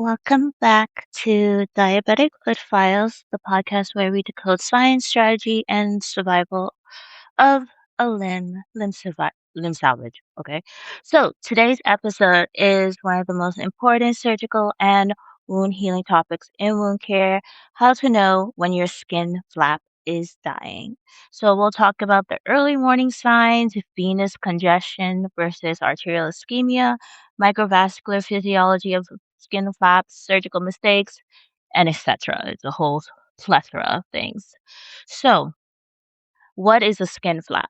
Welcome back to Diabetic Foot Files, the podcast where we decode science, strategy, and survival of a limb salvage. Okay. So today's episode is one of the most important surgical and wound healing topics in wound care, how to know when your skin flap is dying. So we'll talk about the early warning signs, venous congestion versus arterial ischemia, microvascular physiology of skin flaps, surgical mistakes, and etc. It's a whole plethora of things. So, what is a skin flap?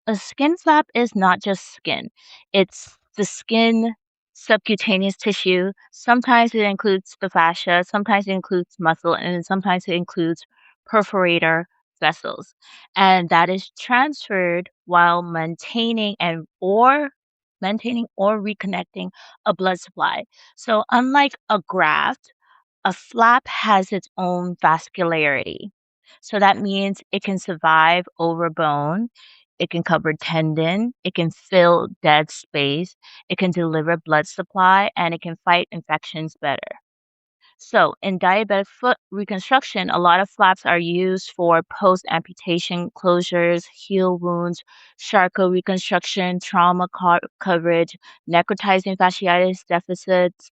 A skin flap is not just skin. It's the skin subcutaneous tissue. Sometimes it includes the fascia, sometimes it includes muscle, and sometimes it includes perforator vessels. And that is transferred while maintaining or reconnecting a blood supply. So unlike a graft, a flap has its own vascularity. So that means it can survive over bone, it can cover tendon, it can fill dead space, it can deliver blood supply, and it can fight infections better. So, in diabetic foot reconstruction, a lot of flaps are used for post amputation closures, heel wounds, Charcot reconstruction, trauma coverage, necrotizing fasciitis deficits,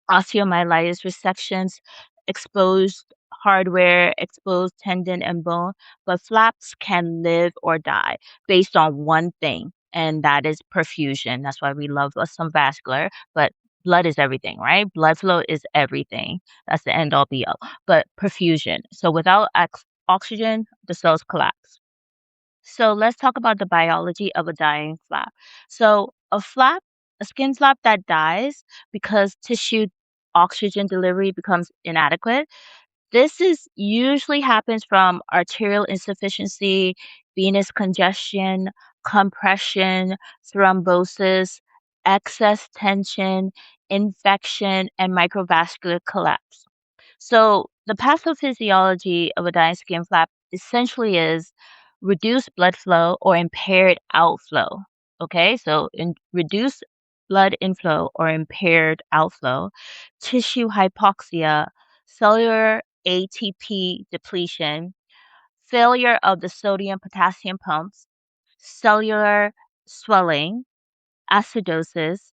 osteomyelitis resections, exposed hardware, exposed tendon and bone, but flaps can live or die based on one thing, and that is perfusion. That's why we love us some vascular, but blood is everything, right? Blood flow is everything. That's the end all be all. But perfusion. So without oxygen, the cells collapse. So let's talk about the biology of a dying flap. So a skin flap that dies because tissue oxygen delivery becomes inadequate. This is usually happens from arterial insufficiency, venous congestion, compression, thrombosis, excess tension, infection, and microvascular collapse. So the pathophysiology of a dying skin flap essentially is reduced blood flow or impaired outflow. Okay, so reduced blood inflow or impaired outflow, tissue hypoxia, cellular ATP depletion, failure of the sodium potassium pumps, cellular swelling, acidosis,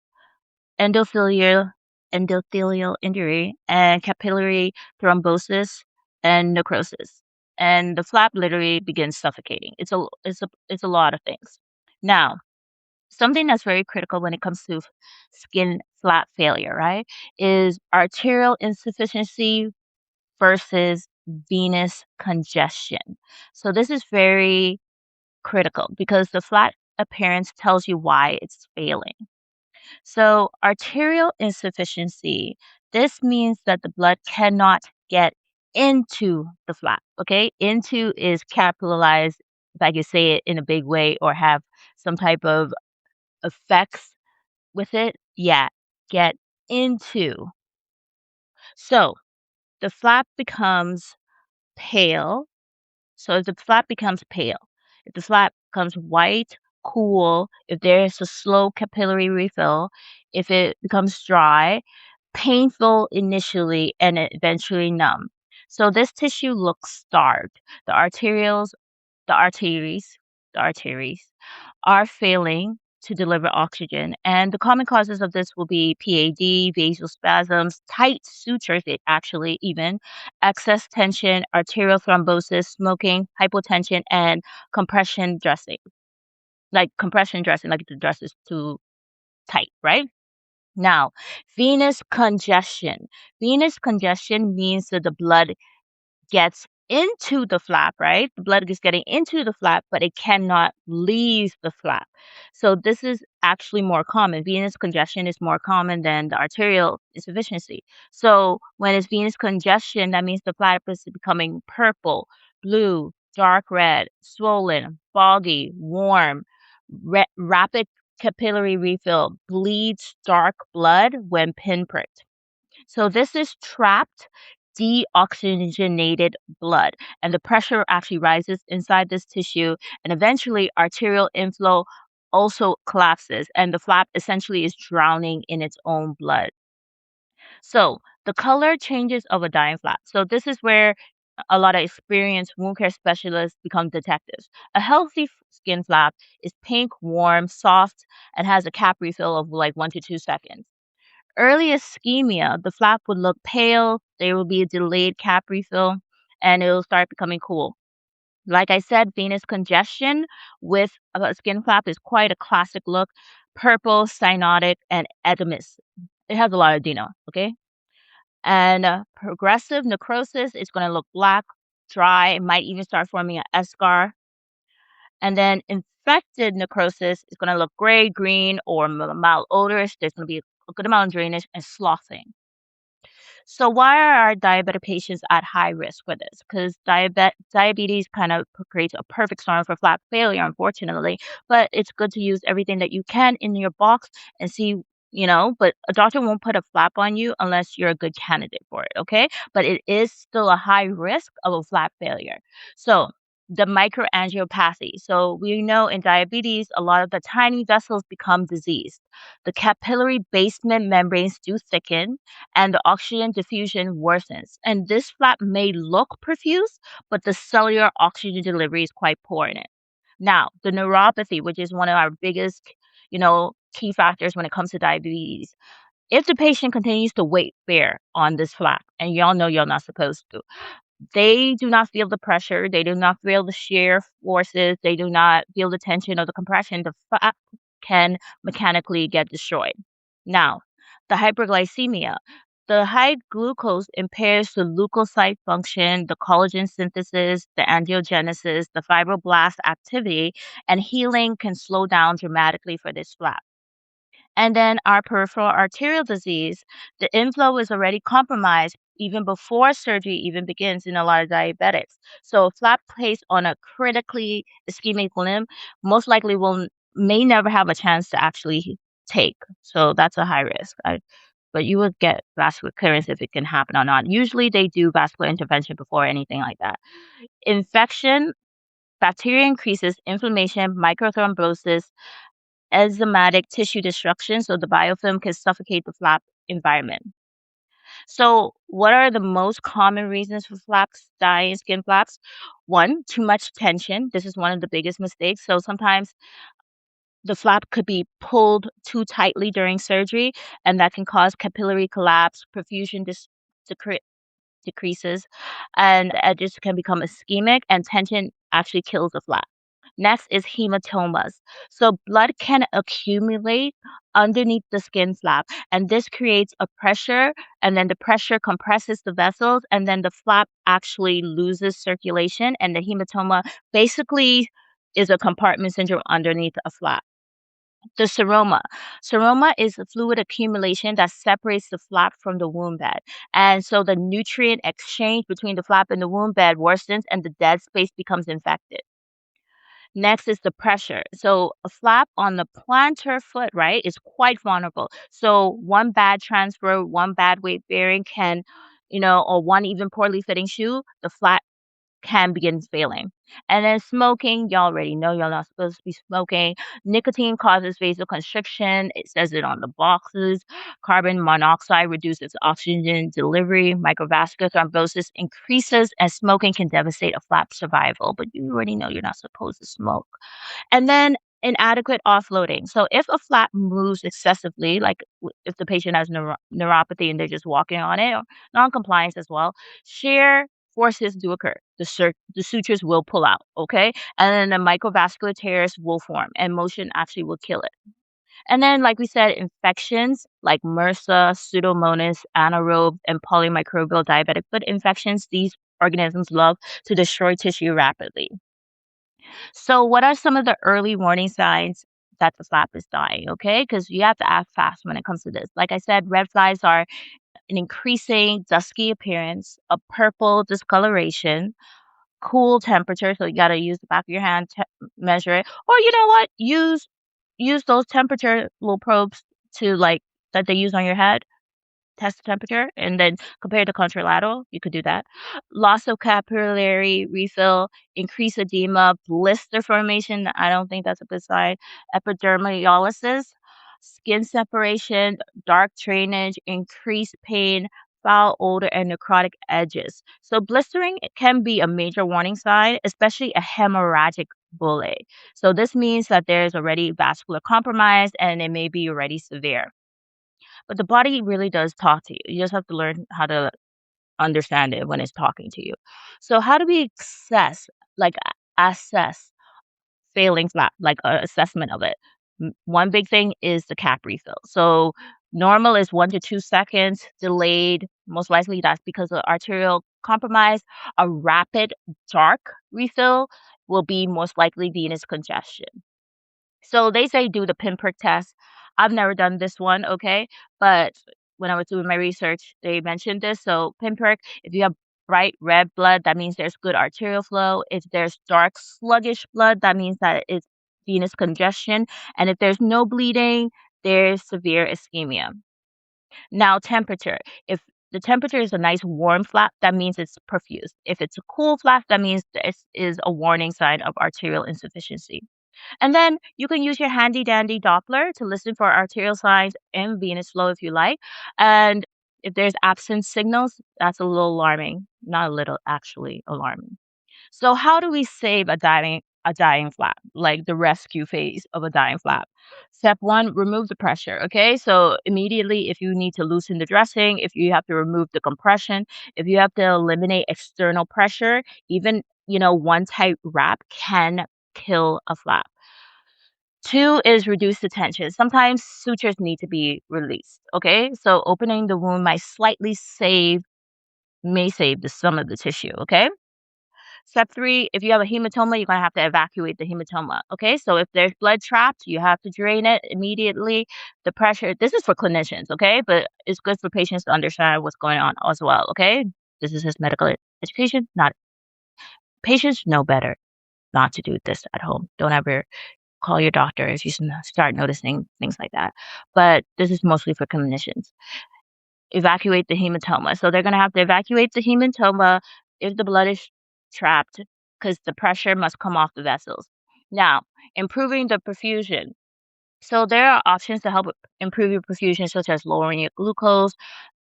endothelial endothelial injury, and capillary thrombosis and necrosis. And the flap literally begins suffocating. It's a lot of things. Now, something that's very critical when it comes to skin flap failure, right, is arterial insufficiency versus venous congestion. So this is very critical because the flat appearance tells you why it's failing. So, arterial insufficiency, this means that the blood cannot get into the flap, okay? Into is capitalized, if I could say it in a big way or have some type of effects with it. Yeah, get into. So, the flap becomes pale. So, if the flap becomes pale, if the flap becomes white, cool, if there's a slow capillary refill, if it becomes dry, painful initially and eventually numb. So this tissue looks starved. The arterioles, the arteries are failing to deliver oxygen. And the common causes of this will be PAD, vasospasms, tight sutures, actually even excess tension, arterial thrombosis, smoking, hypotension, and compression dressing. Like the dress is too tight, right? Now, venous congestion. Venous congestion means that the blood gets into the flap, right? The blood is getting into the flap, but it cannot leave the flap. So this is actually more common. Venous congestion is more common than the arterial insufficiency. So when it's venous congestion, that means the flap is becoming purple, blue, dark red, swollen, foggy, warm, rapid capillary refill, bleeds dark blood when pinpricked. So this is trapped deoxygenated blood, and the pressure actually rises inside this tissue, and eventually arterial inflow also collapses, and the flap essentially is drowning in its own blood. So the color changes of a dying flap. So this is where a lot of experienced wound care specialists become detectives. A healthy skin flap is pink, warm, soft, and has a cap refill of like 1 to 2 seconds. Early ischemia, the flap would look pale, there will be a delayed cap refill, and it'll start becoming cool. Like I said, venous congestion with a skin flap is quite a classic look. Purple, cyanotic, and edematous. It has a lot of edema, okay? And progressive necrosis is going to look black, dry, it might even start forming an eschar. And then infected necrosis is going to look gray, green, or malodorous. There's going to be a good amount of drainage and sloughing. So why are our diabetic patients at high risk for this? Because diabetes kind of creates a perfect storm for flap failure, unfortunately. But it's good to use everything that you can in your box and see, but a doctor won't put a flap on you unless you're a good candidate for it, okay? But it is still a high risk of a flap failure. So the microangiopathy. So we know in diabetes, a lot of the tiny vessels become diseased. The capillary basement membranes do thicken and the oxygen diffusion worsens. And this flap may look perfuse, but the cellular oxygen delivery is quite poor in it. Now, the neuropathy, which is one of our biggest, key factors when it comes to diabetes. If the patient continues to weight bear on this flap, and y'all know you're not supposed to, they do not feel the pressure, they do not feel the shear forces, they do not feel the tension or the compression, the fat can mechanically get destroyed. Now, the hyperglycemia. The high glucose impairs the leukocyte function, the collagen synthesis, the angiogenesis, the fibroblast activity, and healing can slow down dramatically for this flap. And then our peripheral arterial disease, the inflow is already compromised even before surgery even begins in a lot of diabetics. So a flap placed on a critically ischemic limb most likely may never have a chance to actually take. So that's a high risk. But you would get vascular clearance if it can happen or not. Usually they do vascular intervention before anything like that. Infection, bacteria increases inflammation, microthrombosis, enzymatic tissue destruction, so the biofilm can suffocate the flap environment. So, what are the most common reasons for flaps dying, skin flaps? One, too much tension. This is one of the biggest mistakes. So, sometimes the flap could be pulled too tightly during surgery, and that can cause capillary collapse, perfusion decre- decreases, and edges can become ischemic, and tension actually kills the flap. Next is hematomas. So blood can accumulate underneath the skin flap, and this creates a pressure, and then the pressure compresses the vessels, and then the flap actually loses circulation, and the hematoma basically is a compartment syndrome underneath a flap. The seroma. Seroma is a fluid accumulation that separates the flap from the wound bed. And so the nutrient exchange between the flap and the wound bed worsens and the dead space becomes infected. Next is the pressure. So a flap on the plantar foot, right, is quite vulnerable. So one bad transfer, one bad weight bearing can, or one even poorly fitting shoe, the flat can begin failing. And then smoking, y'all already know y'all not supposed to be smoking. Nicotine causes vasoconstriction. It says it on the boxes. Carbon monoxide reduces oxygen delivery. Microvascular thrombosis increases, and smoking can devastate a flap survival. But you already know you're not supposed to smoke. And then inadequate offloading. So if a flap moves excessively, like if the patient has neuropathy and they're just walking on it, or non-compliance as well, shear forces do occur. The sutures will pull out, okay? And then the microvascular tears will form and motion actually will kill it. And then, like we said, infections like MRSA, Pseudomonas, anaerobe, and polymicrobial diabetic foot infections, these organisms love to destroy tissue rapidly. So, what are some of the early warning signs that the flap is dying? Okay, because you have to act fast when it comes to this. Like I said, red flags are an increasing dusky appearance, a purple discoloration, cool temperature. So you got to use the back of your hand to measure it, or you know what? Use those temperature little probes to like that they use on your head, test the temperature, and then compare to contralateral, you could do that. Loss of capillary refill, increased edema, blister formation, I don't think that's a good sign. Epidermolysis, skin separation, dark drainage, increased pain, foul odor, and necrotic edges. So blistering can be a major warning sign, especially a hemorrhagic bullae. So this means that there's already vascular compromise and it may be already severe. But the body really does talk to you. You just have to learn how to understand it when it's talking to you. So how do we like assess failing flap, like a assessment of it? One big thing is the cap refill. So normal is 1 to 2 seconds. Delayed, most likely that's because of arterial compromise. A rapid dark refill will be most likely venous congestion. So they say do the pinprick test. I've never done this one, okay? But when I was doing my research, they mentioned this. So pinprick, if you have bright red blood, that means there's good arterial flow. If there's dark sluggish blood, that means that it's venous congestion. And if there's no bleeding, there's severe ischemia. Now, temperature. If the temperature is a nice warm flap, that means it's perfused. If it's a cool flap, that means this is a warning sign of arterial insufficiency. And then you can use your handy dandy Doppler to listen for arterial signs and venous flow if you like. And if there's absent signals, that's a little alarming. Not a little, actually alarming. So how do we save a dying flap, like the rescue phase of a dying flap? Step one, remove the pressure. Okay. So immediately if you need to loosen the dressing, if you have to remove the compression, if you have to eliminate external pressure, even one tight wrap can kill a flap. Two is reduce the tension. Sometimes sutures need to be released. Okay. So opening the wound might slightly may save some of the tissue. Okay. Step three, if you have a hematoma, you're gonna have to evacuate the hematoma. Okay, so if there's blood trapped, you have to drain it immediately. The pressure, this is for clinicians, okay, but it's good for patients to understand what's going on as well. Okay, this is his medical education. Not patients know better not to do this at home. Don't ever call your doctor if you start noticing things like that. But this is mostly for clinicians. Evacuate the hematoma. So they're going to have to evacuate the hematoma if the blood is trapped because the pressure must come off the vessels. Now, improving the perfusion. So there are options to help improve your perfusion, such as lowering your glucose.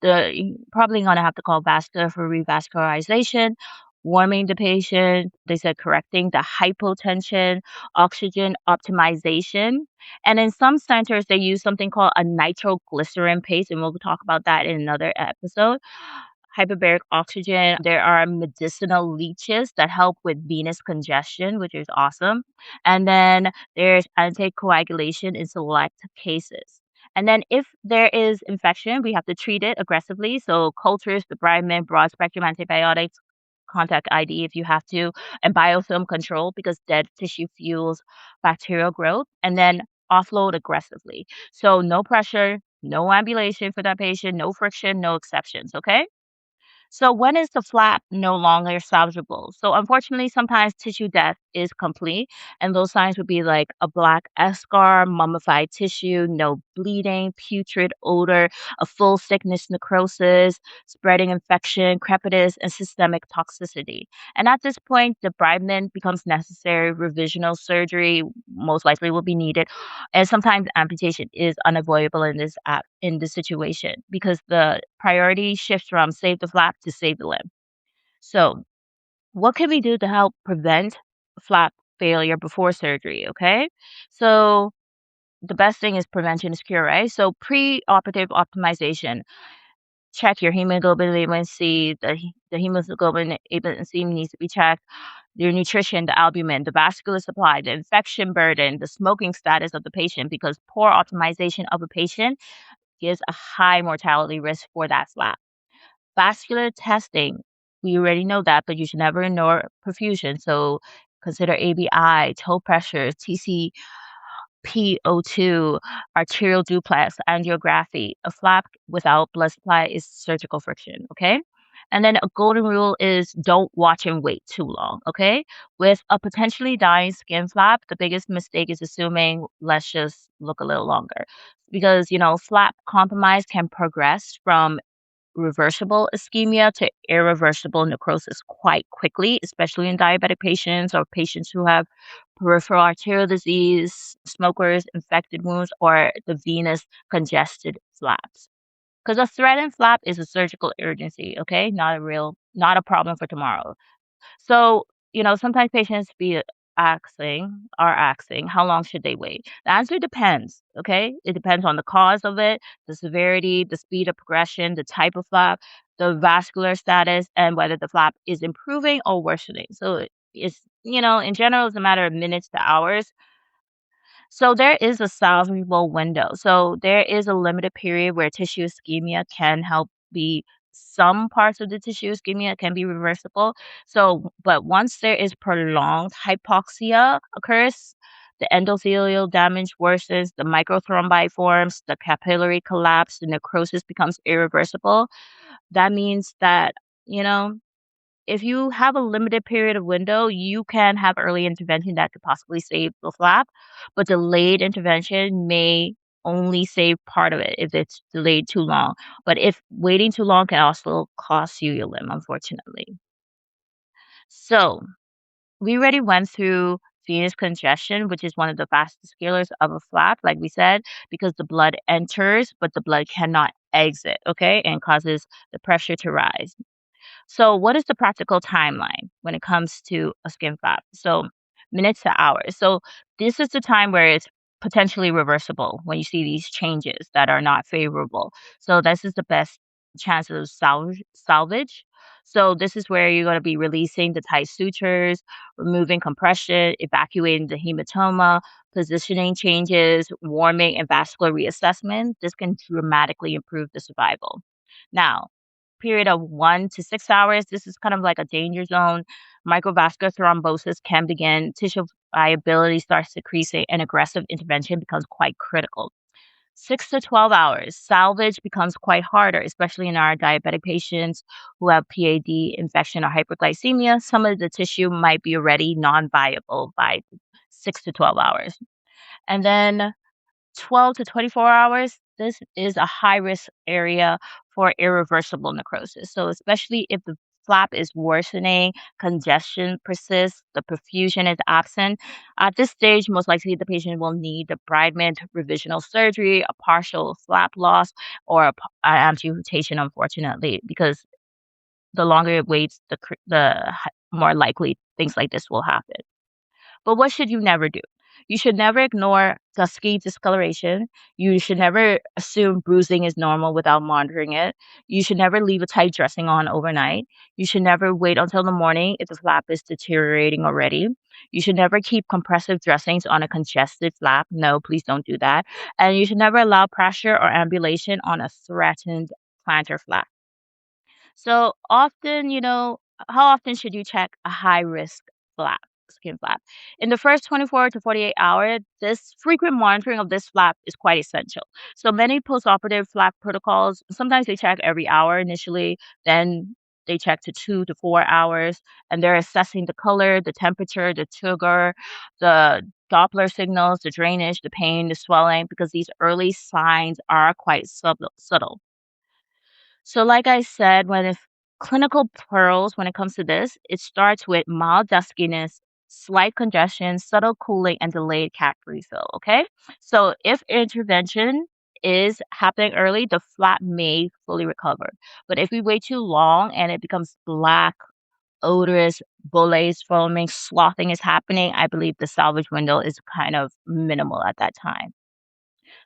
You're probably going to have to call vascular for revascularization, warming the patient. They said correcting the hypotension, oxygen optimization. And in some centers, they use something called a nitroglycerin paste, and we'll talk about that in another episode. Hyperbaric oxygen. There are medicinal leeches that help with venous congestion, which is awesome. And then there's anticoagulation in select cases. And then if there is infection, we have to treat it aggressively. So cultures, debridement, broad spectrum antibiotics, contact ID if you have to, and biofilm control because dead tissue fuels bacterial growth. And then offload aggressively. So no pressure, no ambulation for that patient, no friction, no exceptions. Okay. So when is the flap no longer salvageable? So unfortunately, sometimes tissue death is complete, and those signs would be like a black eschar, mummified tissue, no bleeding, putrid odor, a full thickness necrosis, spreading infection, crepitus, and systemic toxicity. And at this point, debridement becomes necessary. Revisional surgery most likely will be needed, and sometimes amputation is unavoidable in this situation because the priority shifts from save the flap to save the limb. So, what can we do to help prevent flap failure before surgery? Okay, so the best thing is prevention is cure, right? So, pre-operative optimization. Check your hemoglobin A1C. The hemoglobin A1C needs to be checked. Your nutrition, the albumin, the vascular supply, the infection burden, the smoking status of the patient, because poor optimization of a patient gives a high mortality risk for that flap. Vascular testing, we already know that, but you should never ignore perfusion. So consider ABI, toe pressure, TCPO2, arterial duplex, angiography. A flap without blood supply is surgical friction, okay? And then a golden rule is don't watch and wait too long, okay? With a potentially dying skin flap, the biggest mistake is assuming let's just look a little longer because, flap compromise can progress from reversible ischemia to irreversible necrosis quite quickly, especially in diabetic patients or patients who have peripheral arterial disease, smokers, infected wounds, or the venous congested flaps. Because a threatened flap is a surgical urgency, okay? Not a problem for tomorrow. So, sometimes patients are asking, how long should they wait? The answer depends, okay? It depends on the cause of it, the severity, the speed of progression, the type of flap, the vascular status, and whether the flap is improving or worsening. So in general, it's a matter of minutes to hours. So there is a salvageable window. So there is a limited period where tissue ischemia can help be some parts of the tissue ischemia can be reversible. So, but once there is prolonged hypoxia occurs, the endothelial damage worsens, the microthrombi forms, the capillary collapse, the necrosis becomes irreversible. That means that, you know, if you have a limited period of window, you can have early intervention that could possibly save the flap, but delayed intervention may only save part of it if it's delayed too long. But if waiting too long can also cost you your limb, unfortunately. So we already went through venous congestion, which is one of the fastest killers of a flap, like we said, because the blood enters, but the blood cannot exit, okay, and causes the pressure to rise. So, what is the practical timeline when it comes to a skin flap? So, minutes to hours. So, this is the time where it's potentially reversible when you see these changes that are not favorable. So, this is the best chance of salvage. So, this is where you're going to be releasing the tight sutures, removing compression, evacuating the hematoma, positioning changes, warming, and vascular reassessment. This can dramatically improve the survival. Now, period of 1 to 6 hours, this is kind of like a danger zone. Microvascular thrombosis can begin, tissue viability starts decreasing, and aggressive intervention becomes quite critical. 6 to 12 hours, salvage becomes quite harder, especially in our diabetic patients who have PAD infection or hyperglycemia. Some of the tissue might be already non-viable by 6 to 12 hours. And then 12 to 24 hours, this is a high risk area for irreversible necrosis. So, especially if the flap is worsening, congestion persists, the perfusion is absent. At this stage, most likely the patient will need debridement, revisional surgery, a partial flap loss, or amputation, unfortunately, because the longer it waits, more likely things like this will happen. But what should you never do? You should never ignore dusky discoloration. You should never assume bruising is normal without monitoring it. You should never leave a tight dressing on overnight. You should never wait until the morning if the flap is deteriorating already. You should never keep compressive dressings on a congested flap. No, please don't do that. And you should never allow pressure or ambulation on a threatened plantar flap. So often, how often should you check a high risk flap, skin flap? In the first 24 to 48 hours, this frequent monitoring of this flap is quite essential. So many postoperative flap protocols, sometimes they check every hour initially, then they check to 2 to 4 hours, and they're assessing the color, the temperature, the sugar, the Doppler signals, the drainage, the pain, the swelling, because these early signs are quite subtle. So, like I said, clinical pearls, when it comes to this, it starts with mild duskiness, slight congestion, subtle cooling, and delayed cap refill. Okay. So, if intervention is happening early, the flap may fully recover. But if we wait too long and it becomes black, odorous, bullaes foaming, sloughing is happening, I believe the salvage window is kind of minimal at that time.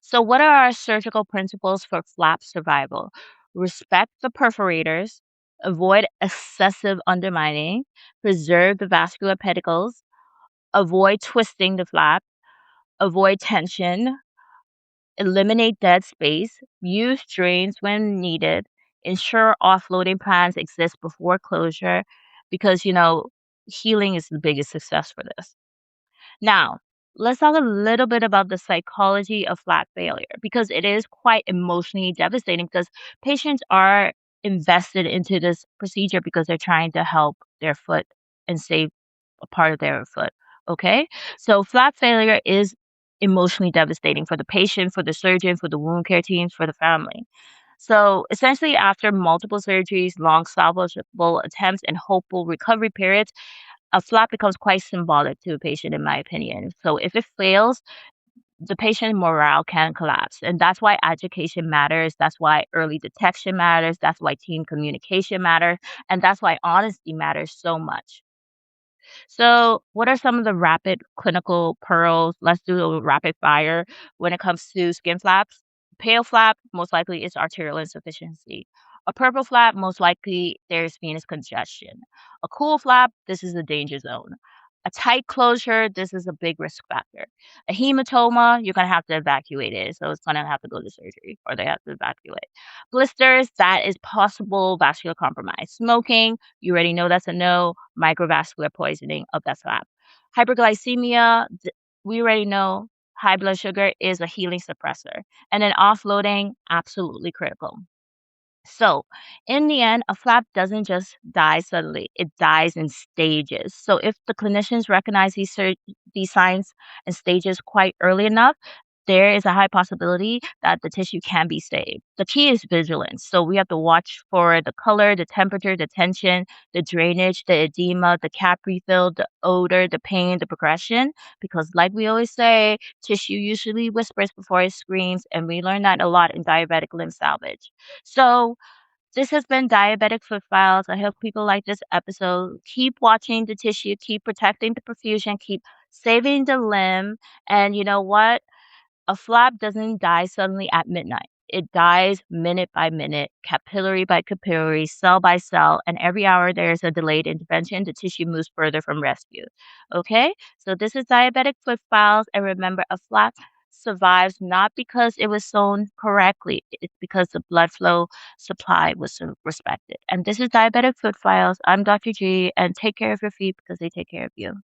So, what are our surgical principles for flap survival? Respect the perforators, avoid excessive undermining, preserve the vascular pedicles, avoid twisting the flap, avoid tension, eliminate dead space, use drains when needed, ensure offloading plans exist before closure because, healing is the biggest success for this. Now, let's talk a little bit about the psychology of flap failure because it is quite emotionally devastating because patients are invested into this procedure because they're trying to help their foot and save a part of their foot. Okay. So, flap failure is emotionally devastating for the patient, for the surgeon, for the wound care teams, for the family. So, essentially, after multiple surgeries, long salvageable attempts, and hopeful recovery periods, a flap becomes quite symbolic to a patient, in my opinion. So if it fails, the patient morale can collapse. And that's why education matters. That's why early detection matters. That's why team communication matters. And that's why honesty matters so much. So, what are some of the rapid clinical pearls? Let's do a rapid fire when it comes to skin flaps. Pale flap, most likely is arterial insufficiency. A purple flap, most likely there's venous congestion. A cool flap, this is a danger zone. A tight closure, this is a big risk factor. A hematoma, you're going to have to evacuate it. So it's going to have to go to surgery or they have to evacuate. Blisters, that is possible vascular compromise. Smoking, you already know that's a no. Microvascular poisoning of that flap. Hyperglycemia, we already know high blood sugar is a healing suppressor. And then offloading, absolutely critical. So, in the end, a flap doesn't just die suddenly, it dies in stages. So, if the clinicians recognize these signs and stages quite early enough, there is a high possibility that the tissue can be saved. The key is vigilance. So, we have to watch for the color, the temperature, the tension, the drainage, the edema, the cap refill, the odor, the pain, the progression. Because, like we always say, tissue usually whispers before it screams, and we learn that a lot in diabetic limb salvage. So, this has been Diabetic Foot Files. I hope people like this episode. Keep watching the tissue, keep protecting the perfusion, keep saving the limb. And you know what? A flap doesn't die suddenly at midnight. It dies minute by minute, capillary by capillary, cell by cell, and every hour there's a delayed intervention. The tissue moves further from rescue. Okay? So this is Diabetic Foot Files, and remember, a flap survives not because it was sewn correctly. It's because the blood flow supply was respected. And this is Diabetic Foot Files. I'm Dr. G, and take care of your feet because they take care of you.